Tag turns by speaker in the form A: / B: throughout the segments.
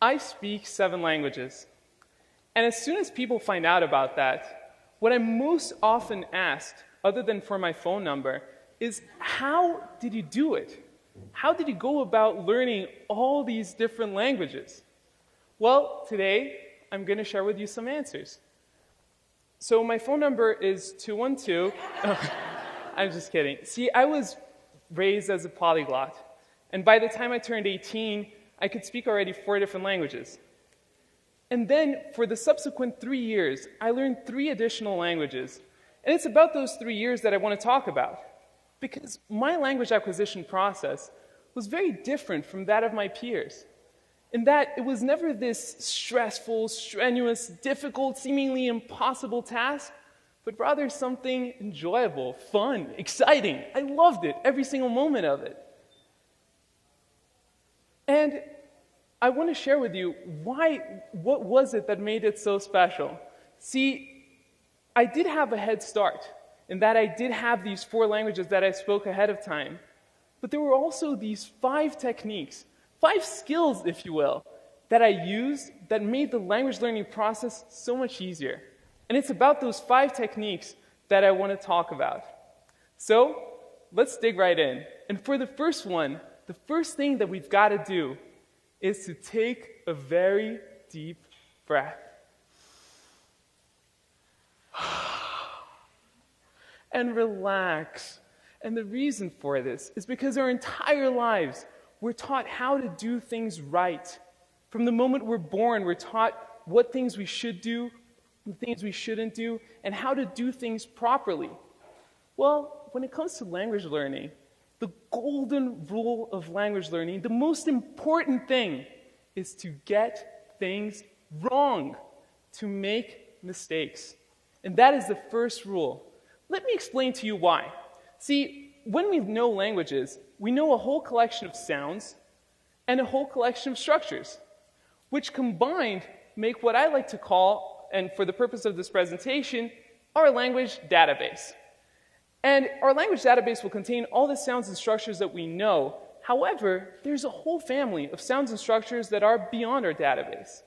A: I speak 7 languages. And as soon as people find out about that, what I'm most often asked, other than for my phone number, is how did you do it? How did you go about learning all these different languages? Well, today I'm going to share with you some answers. So my phone number is 212. I'm just kidding. See, I was raised as a polyglot. And by the time I turned 18, I could speak already 4 different languages. And then, for the subsequent 3 years, I learned 3 additional languages. And it's about those 3 years that I want to talk about. Because my language acquisition process was very different from that of my peers. In that it was never this stressful, strenuous, difficult, seemingly impossible task, but rather something enjoyable, fun, exciting. I loved it, every single moment of it. And I want to share with you what was it that made it so special? See, I did have a head start in that I did have these 4 languages that I spoke ahead of time. But there were also these 5 techniques, 5 skills, if you will, that I used that made the language learning process so much easier. And it's about those 5 techniques that I want to talk about. So, let's dig right in. And for the first one, the first thing that we've got to do is to take a very deep breath. And relax. And the reason for this is because our entire lives, we're taught how to do things right. From the moment we're born, we're taught what things we should do, and things we shouldn't do, and how to do things properly. Well, when it comes to language learning, the golden rule of language learning, the most important thing is to get things wrong, to make mistakes. And that is the first rule. Let me explain to you why. See, when we know languages, we know a whole collection of sounds and a whole collection of structures, which combined make what I like to call, and for the purpose of this presentation, our language database. And our language database will contain all the sounds and structures that we know. However, there's a whole family of sounds and structures that are beyond our database.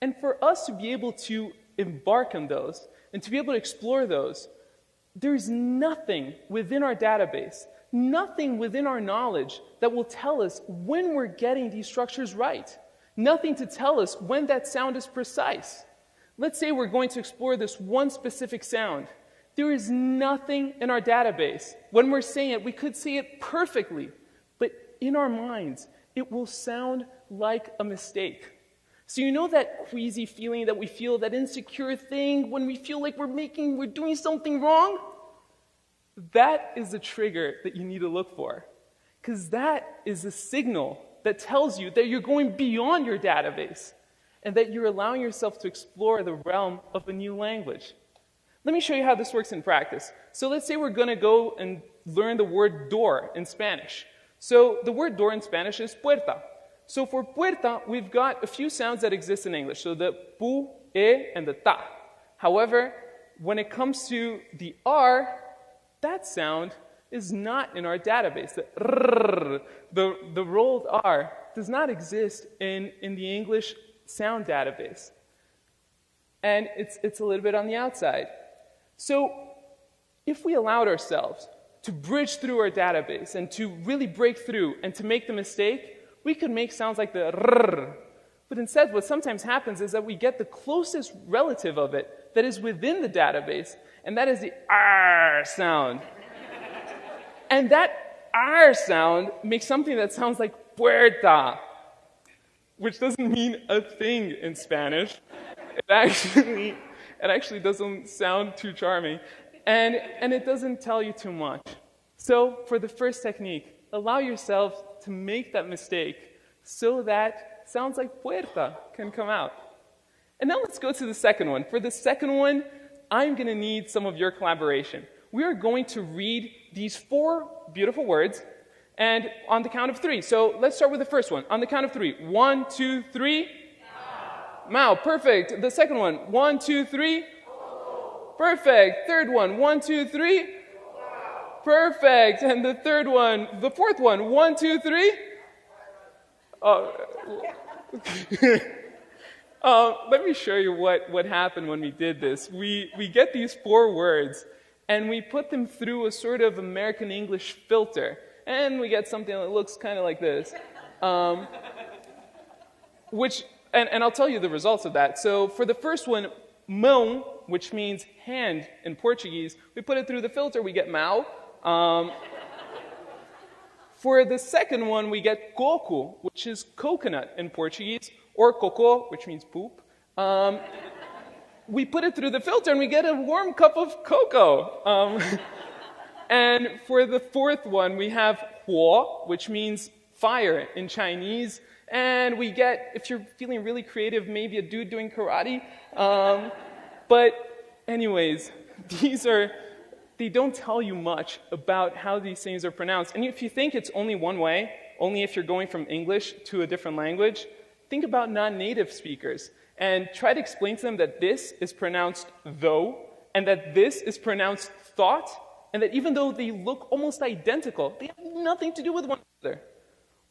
A: And for us to be able to embark on those and to be able to explore those, there's nothing within our database, nothing within our knowledge that will tell us when we're getting these structures right. Nothing to tell us when that sound is precise. Let's say we're going to explore this one specific sound. There is nothing in our database. When we're saying it, we could say it perfectly, but in our minds, it will sound like a mistake. So you know that queasy feeling that we feel, that insecure thing when we feel like we're doing something wrong? That is the trigger that you need to look for. Because that is a signal that tells you that you're going beyond your database and that you're allowing yourself to explore the realm of a new language. Let me show you how this works in practice. So let's say we're going to go and learn the word door in Spanish. So the word door in Spanish is puerta. So for puerta, we've got a few sounds that exist in English. So the pu, e, and the ta. However, when it comes to the r, that sound is not in our database. The rrr, the rolled r, does not exist in the English sound database. And it's a little bit on the outside. So if we allowed ourselves to bridge through our database and to really break through and to make the mistake, we could make sounds like the rrr. But instead, what sometimes happens is that we get the closest relative of it that is within the database, and that is the r sound. And that r sound makes something that sounds like puerta, which doesn't mean a thing in Spanish. It actually doesn't sound too charming, and it doesn't tell you too much. So for the first technique, allow yourself to make that mistake so that sounds like puerta can come out. And now let's go to the second one. For the second one, I'm going to need some of your collaboration. We are going to read these 4 beautiful words, and on the count of 3. So let's start with the first one. On the count of 3. 1, 2, 3. Mao, perfect. The second one. 1, 2, 3. Perfect. Third one. 1, 2, 3. Perfect. And the fourth one. 1, 2, 3. Let me show you what happened when we did this. We get these 4 words, and we put them through a sort of American English filter, and we get something that looks kind of like this. And I'll tell you the results of that. So for the first one, mão, which means hand in Portuguese, we put it through the filter, we get mau. For the second one, we get coco, which is coconut in Portuguese, or coco, which means poop. We put it through the filter and we get a warm cup of cocoa. And for the fourth one, we have huo, which means fire in Chinese. And we get, if you're feeling really creative, maybe a dude doing karate. But anyways, they don't tell you much about how these things are pronounced. And if you think it's only one way, only if you're going from English to a different language, think about non-native speakers and try to explain to them that this is pronounced though, and that this is pronounced thought, and that even though they look almost identical, they have nothing to do with one another.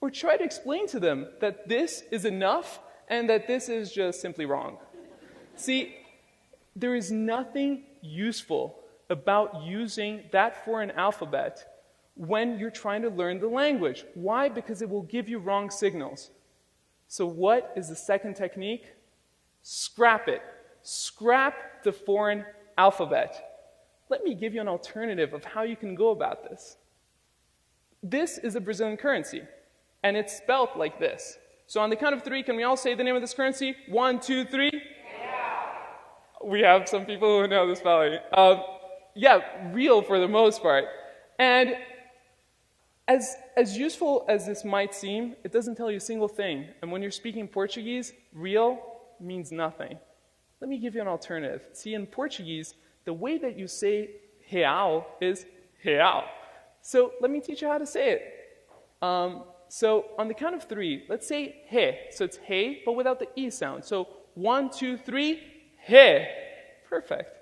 A: Or try to explain to them that this is enough and that this is just simply wrong. See, there is nothing useful about using that foreign alphabet when you're trying to learn the language. Why? Because it will give you wrong signals. So what is the second technique? Scrap it. Scrap the foreign alphabet. Let me give you an alternative of how you can go about this. This is a Brazilian currency, and it's spelled like this. So on the count of 3, can we all say the name of this currency? 1, 2, 3. Yeah. We have some people who know the spelling. Yeah, real for the most part. And as useful as this might seem, it doesn't tell you a single thing. And when you're speaking Portuguese, real means nothing. Let me give you an alternative. See, in Portuguese, the way that you say real is real. So let me teach you how to say it. So on the count of 3, let's say he. So it's he, but without the e sound. So 1, 2, 3, he. Perfect.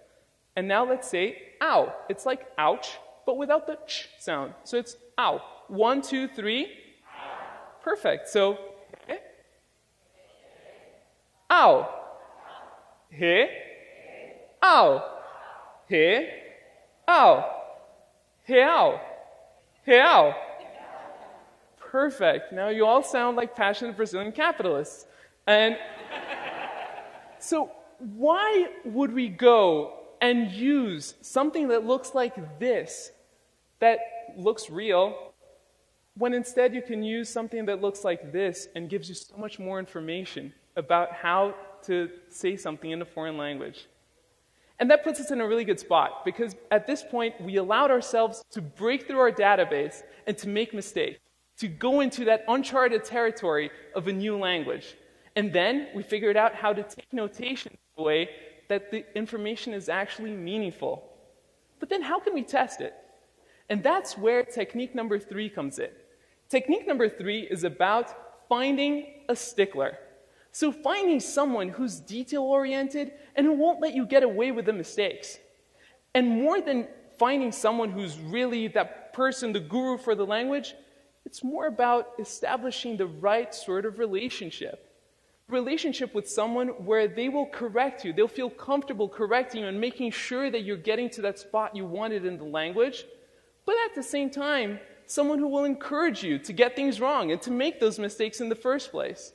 A: And now let's say ow. It's like ouch, but without the ch sound. So it's ow. 1, 2, 3. Perfect. So he. Ow. He. Ow. He. Ow. He. Ow. He. Ow. Perfect. Now you all sound like passionate Brazilian capitalists. And so why would we go and use something that looks like this, that looks real, when instead you can use something that looks like this and gives you so much more information about how to say something in a foreign language? And that puts us in a really good spot, because at this point we allowed ourselves to break through our database and to make mistakes, to go into that uncharted territory of a new language. And then we figured out how to take notation in a way that the information is actually meaningful. But then how can we test it? And that's where technique number 3 comes in. Technique number 3 is about finding a stickler. So finding someone who's detail-oriented and who won't let you get away with the mistakes. And more than finding someone who's really that person, the guru for the language, it's more about establishing the right sort of relationship. Relationship with someone where they will correct you. They'll feel comfortable correcting you and making sure that you're getting to that spot you wanted in the language. But at the same time, someone who will encourage you to get things wrong and to make those mistakes in the first place.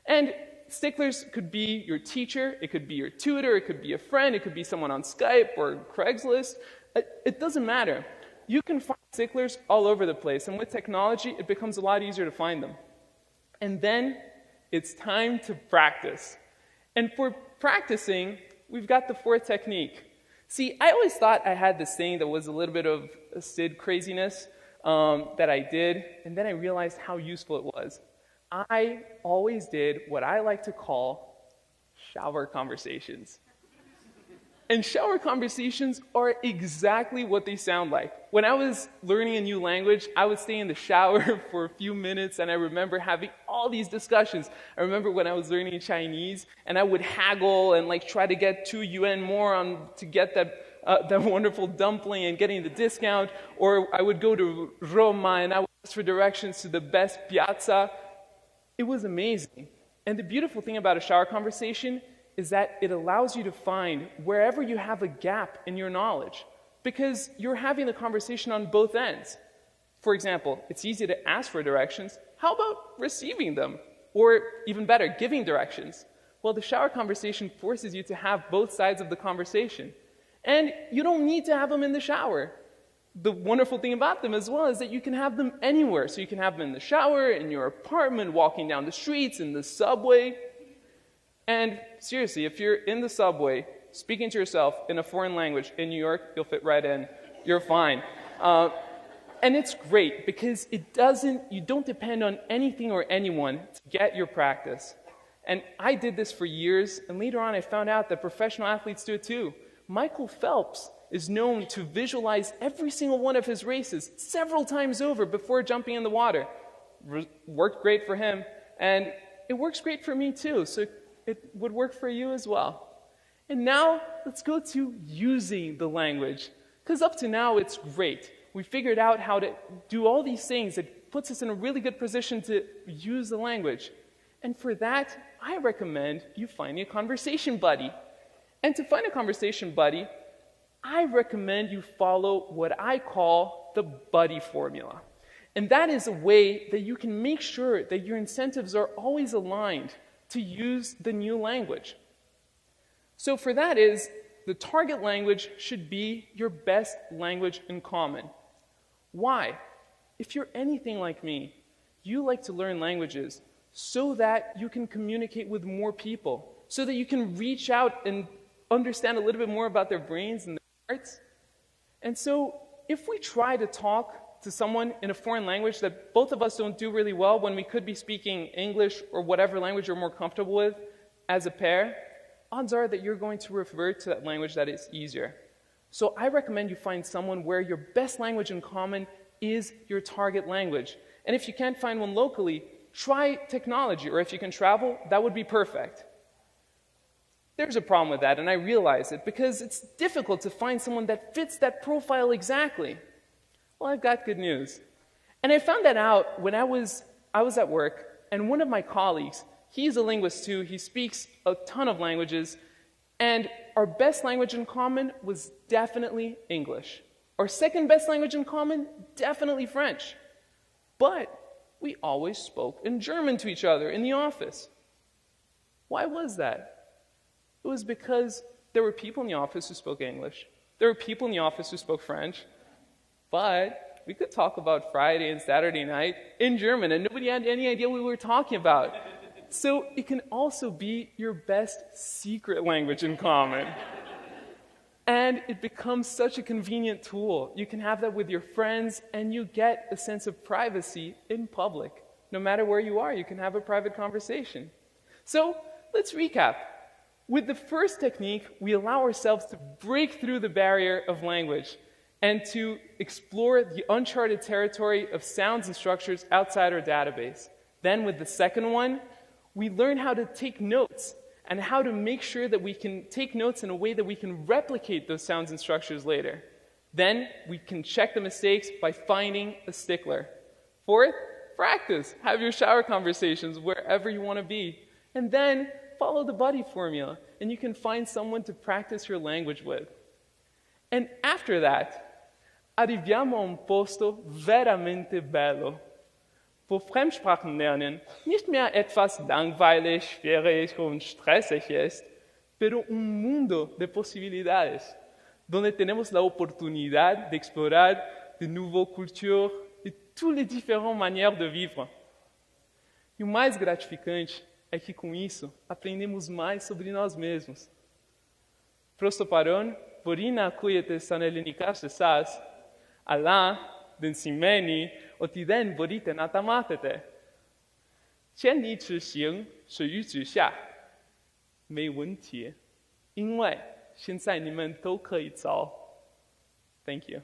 A: And sticklers could be your teacher, it could be your tutor, it could be a friend, it could be someone on Skype or Craigslist. It doesn't matter. You can find sticklers all over the place, and with technology, it becomes a lot easier to find them. And then it's time to practice. And for practicing, we've got the 4th technique. See, I always thought I had this thing that was a little bit of a Sid craziness that I did, and then I realized how useful it was. I always did what I like to call shower conversations. And shower conversations are exactly what they sound like. When I was learning a new language, I would stay in the shower for a few minutes, and I remember having all these discussions. I remember when I was learning Chinese, and I would haggle and try to get 2 yuan more to get that wonderful dumpling and getting the discount. Or I would go to Roma, and I would ask for directions to the best piazza. It was amazing. And the beautiful thing about a shower conversation is that it allows you to find wherever you have a gap in your knowledge, because you're having the conversation on both ends. For example, it's easy to ask for directions. How about receiving them? Or even better, giving directions? Well, the shower conversation forces you to have both sides of the conversation. And you don't need to have them in the shower. The wonderful thing about them as well is that you can have them anywhere. So you can have them in the shower, in your apartment, walking down the streets, in the subway. And seriously, if you're in the subway, speaking to yourself in a foreign language in New York, you'll fit right in. You're fine. And it's great because you don't depend on anything or anyone to get your practice. And I did this for years, and later on I found out that professional athletes do it too. Michael Phelps is known to visualize every single one of his races several times over before jumping in the water. Worked great for him, and it works great for me too, so it would work for you as well. And now, let's go to using the language, because up to now it's great. We figured out how to do all these things. It puts us in a really good position to use the language. And for that, I recommend you find a conversation buddy. And to find a conversation buddy, I recommend you follow what I call the buddy formula. And that is a way that you can make sure that your incentives are always aligned to use the new language. So for that is, the target language should be your best language in common. Why? If you're anything like me, you like to learn languages so that you can communicate with more people, so that you can reach out and understand a little bit more about their brains and their hearts. And so if we try to talk to someone in a foreign language that both of us don't do really well when we could be speaking English or whatever language you're more comfortable with as a pair, odds are that you're going to revert to that language that is easier. So I recommend you find someone where your best language in common is your target language. And if you can't find one locally, try technology, or if you can travel, that would be perfect. There's a problem with that, and I realize it, because it's difficult to find someone that fits that profile exactly. Well, I've got good news. And I found that out when I was at work, and one of my colleagues, he's a linguist too, he speaks a ton of languages, and our best language in common was definitely English. Our second best language in common, definitely French. But we always spoke in German to each other in the office. Why was that? It was because there were people in the office who spoke English. There were people in the office who spoke French. But we could talk about Friday and Saturday night in German, and nobody had any idea what we were talking about. So it can also be your best secret language in common. And it becomes such a convenient tool. You can have that with your friends, and you get a sense of privacy in public. No matter where you are, you can have a private conversation. So let's recap. With the first technique, we allow ourselves to break through the barrier of language and to explore the uncharted territory of sounds and structures outside our database. Then with the second one, we learn how to take notes and how to make sure that we can take notes in a way that we can replicate those sounds and structures later. Then we can check the mistakes by finding a stickler. Fourth, practice. Have your shower conversations wherever you want to be. And then follow the buddy formula, and you can find someone to practice your language with. And after that, arriviamo a un posto veramente bello. Wo Fremdsprachen lernen nicht mehr etwas langweilig, schwierig und stressig ist, pero un mundo de posibilidades, donde tenemos la oportunidad de explorar de nouvelles cultures e toutes les différentes manières de vivre. E o mais gratificante é que com isso aprendemos mais sobre nós mesmos. Prosto paron, vorina kujete sanelinikas sas, ala, den simeni, otiden vorite natamatete. 千里之行，始于足下。没问题，因为现在你们都可以走。Thank you.